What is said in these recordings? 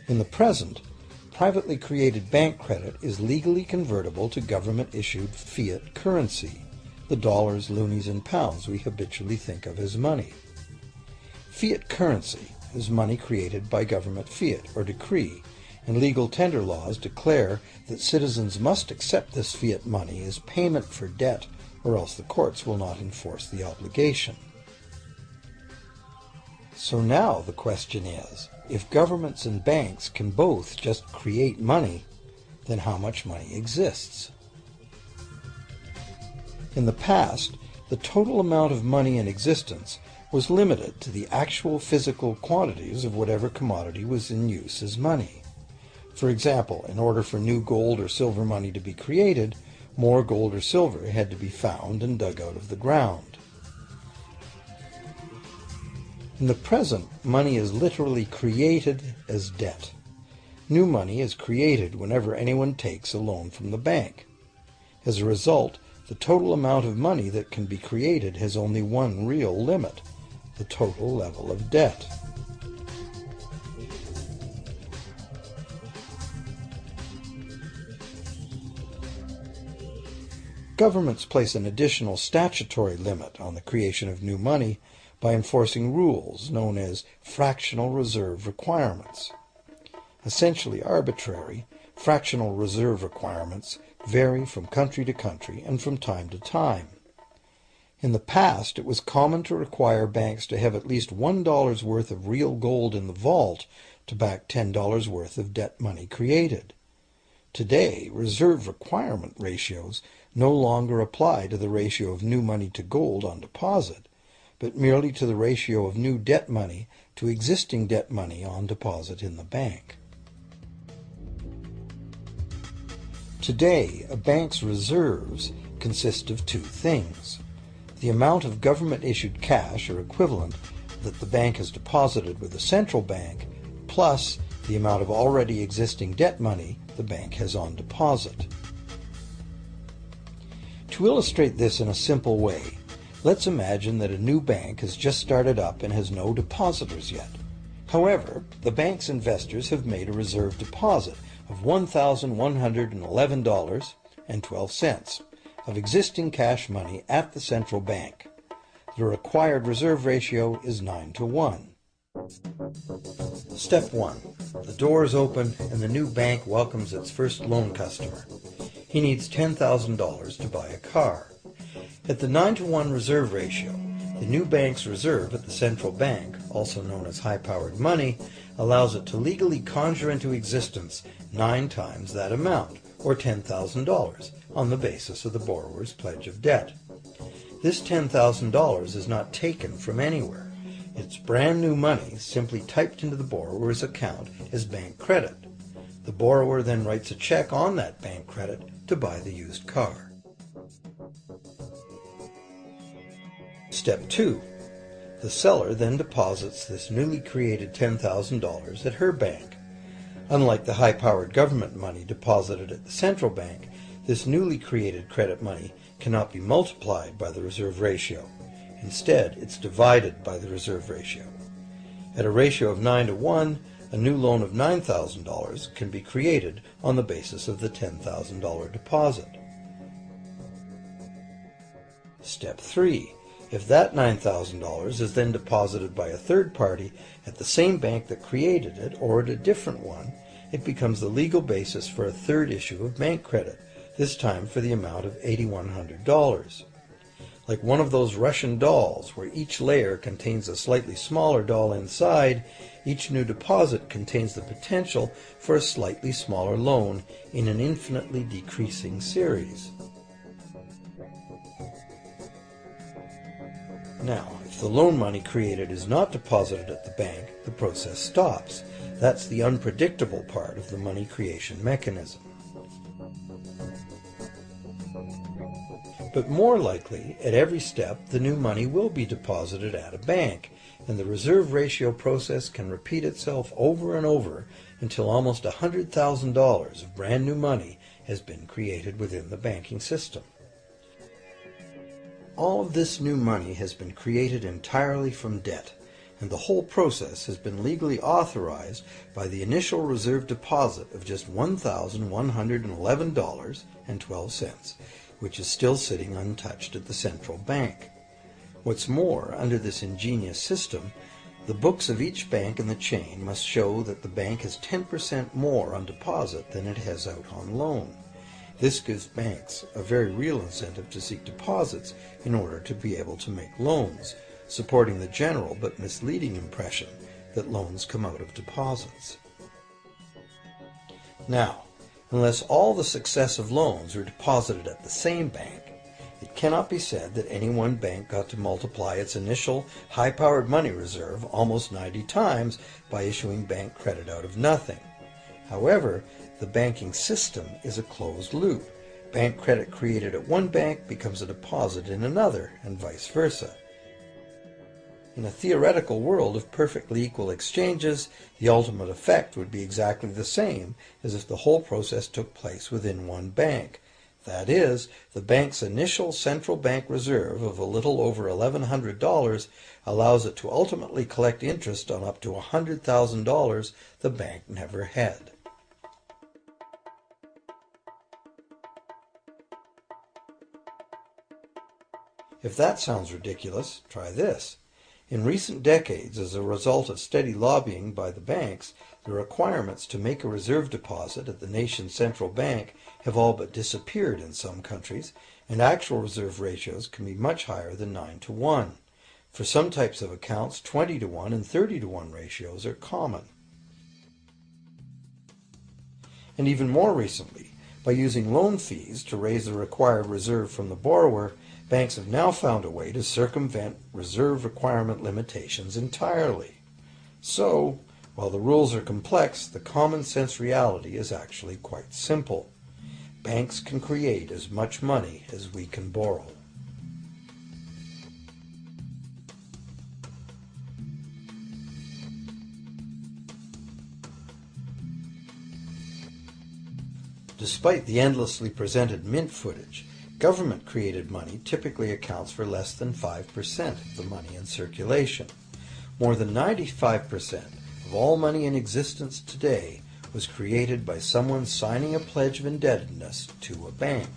In the present, privately created bank credit is legally convertible to government-issued fiat currency, the dollars, loonies, and pounds we habitually think of as money. Fiat currency is money created by government fiat or decree, and legal tender laws declare that citizens must accept this fiat money as payment for debt, or else the courts will not enforce the obligation. So now the question is, if governments and banks can both just create money, then how much money exists? In the past, the total amount of money in existence was limited to the actual physical quantities of whatever commodity was in use as money. For example, in order for new gold or silver money to be created, more gold or silver had to be found and dug out of the ground. In the present, money is literally created as debt. New money is created whenever anyone takes a loan from the bank. As a result, the total amount of money that can be created has only one real limit: the total level of debt. Governments place an additional statutory limit on the creation of new money by enforcing rules known as fractional reserve requirements. Essentially arbitrary, fractional reserve requirements vary from country to country and from time to time. In the past, it was common to require banks to have at least $1 worth of real gold in the vault to back $10 worth of debt money created. Today, reserve requirement ratios no longer apply to the ratio of new money to gold on deposit, but merely to the ratio of new debt money to existing debt money on deposit in the bank. Today, a bank's reserves consist of two things: the amount of government-issued cash or equivalent that the bank has deposited with the central bank, plus the amount of already existing debt money the bank has on deposit. To illustrate this in a simple way, let's imagine that a new bank has just started up and has no depositors yet. However, the bank's investors have made a reserve deposit of $1,111.12 of existing cash money at the central bank. The required reserve ratio is 9-to-1. Step 1. The doors open and the new bank welcomes its first loan customer. He needs $10,000 to buy a car. At the 9-to-1 reserve ratio, the new bank's reserve at the central bank, also known as high-powered money, allows it to legally conjure into existence 9 times that amount, or $10,000, on the basis of the borrower's pledge of debt. This $10,000 is not taken from anywhere. It's brand new money simply typed into the borrower's account as bank credit. The borrower then writes a check on that bank credit to buy the used car. Step 2. The seller then deposits this newly created $10,000 at her bank. Unlike the high-powered government money deposited at the central bank, this newly created credit money cannot be multiplied by the reserve ratio. Instead, it's divided by the reserve ratio. At a ratio of 9-to-1, a new loan of $9,000 can be created on the basis of the $10,000 deposit. Step 3. If that $9,000 is then deposited by a third party at the same bank that created it or at a different one, it becomes the legal basis for a third issue of bank credit, this time for the amount of $8,100. Like one of those Russian dolls where each layer contains a slightly smaller doll inside, each new deposit contains the potential for a slightly smaller loan in an infinitely decreasing series. Now, if the loan money created is not deposited at the bank, the process stops. That's the unpredictable part of the money creation mechanism. But more likely, at every step, the new money will be deposited at a bank, and the reserve ratio process can repeat itself over and over until almost $100,000 of brand new money has been created within the banking system. All of this new money has been created entirely from debt, and the whole process has been legally authorized by the initial reserve deposit of just $1,111.12, which is still sitting untouched at the central bank. What's more, under this ingenious system, the books of each bank in the chain must show that the bank has 10% more on deposit than it has out on loan. This gives banks a very real incentive to seek deposits in order to be able to make loans, supporting the general but misleading impression that loans come out of deposits. Now, unless all the successive loans are deposited at the same bank, it cannot be said that any one bank got to multiply its initial high-powered money reserve almost 90 times by issuing bank credit out of nothing. However, the banking system is a closed loop. Bank credit created at one bank becomes a deposit in another, and vice versa. In a theoretical world of perfectly equal exchanges, the ultimate effect would be exactly the same as if the whole process took place within one bank. That is, the bank's initial central bank reserve of a little over $1,100 allows it to ultimately collect interest on up to $100,000 the bank never had. If that sounds ridiculous, try this. In recent decades, as a result of steady lobbying by the banks, the requirements to make a reserve deposit at the nation's central bank have all but disappeared in some countries, and actual reserve ratios can be much higher than 9-to-1. For some types of accounts, 20-to-1 and 30-to-1 ratios are common. And even more recently, by using loan fees to raise the required reserve from the borrower, banks have now found a way to circumvent reserve requirement limitations entirely. So, while the rules are complex, the common sense reality is actually quite simple. Banks can create as much money as we can borrow. Despite the endlessly presented mint footage, government-created money typically accounts for less than 5% of the money in circulation. More than 95% of all money in existence today was created by someone signing a pledge of indebtedness to a bank.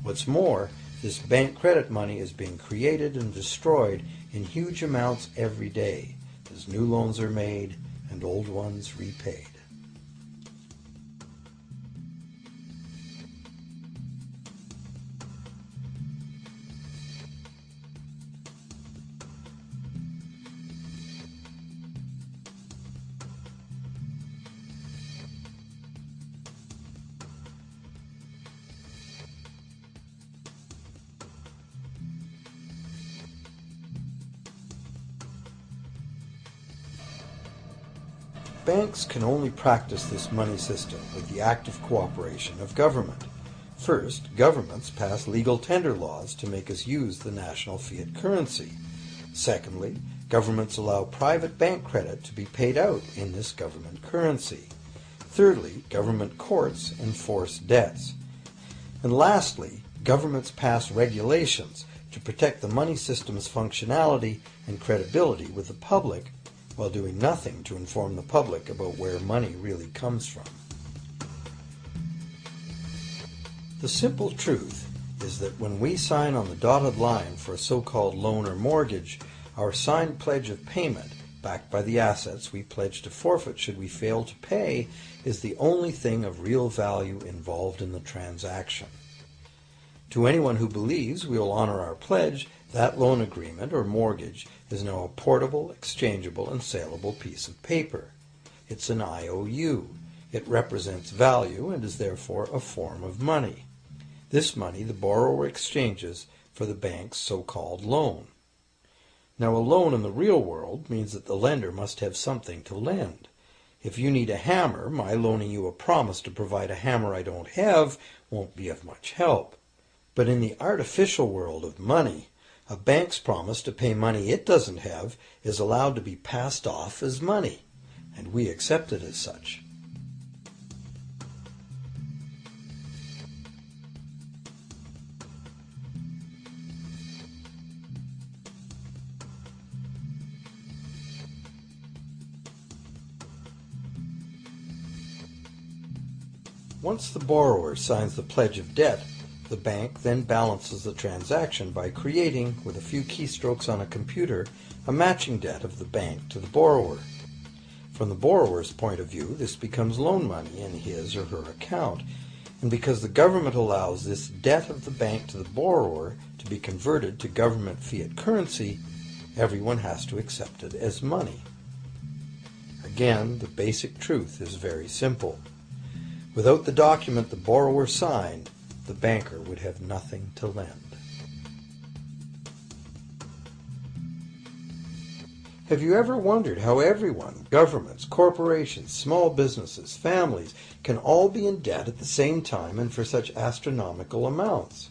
What's more, this bank credit money is being created and destroyed in huge amounts every day, as new loans are made and old ones repaid. Banks can only practice this money system with the active cooperation of government. First, governments pass legal tender laws to make us use the national fiat currency. Secondly, governments allow private bank credit to be paid out in this government currency. Thirdly, government courts enforce debts. And lastly, governments pass regulations to protect the money system's functionality and credibility with the public, while doing nothing to inform the public about where money really comes from. The simple truth is that when we sign on the dotted line for a so-called loan or mortgage, our signed pledge of payment, backed by the assets we pledge to forfeit should we fail to pay, is the only thing of real value involved in the transaction. To anyone who believes we will honor our pledge, that loan agreement or mortgage is now a portable, exchangeable, and saleable piece of paper. It's an IOU. It represents value and is therefore a form of money. This money the borrower exchanges for the bank's so-called loan. Now, a loan in the real world means that the lender must have something to lend. If you need a hammer, my loaning you a promise to provide a hammer I don't have won't be of much help. But in the artificial world of money, a bank's promise to pay money it doesn't have is allowed to be passed off as money, and we accept it as such. Once the borrower signs the pledge of debt, the bank then balances the transaction by creating, with a few keystrokes on a computer, a matching debt of the bank to the borrower. From the borrower's point of view, this becomes loan money in his or her account, and because the government allows this debt of the bank to the borrower to be converted to government fiat currency, everyone has to accept it as money. Again, the basic truth is very simple. Without the document the borrower signed, the banker would have nothing to lend. Have you ever wondered how everyone, governments, corporations, small businesses, families, can all be in debt at the same time and for such astronomical amounts?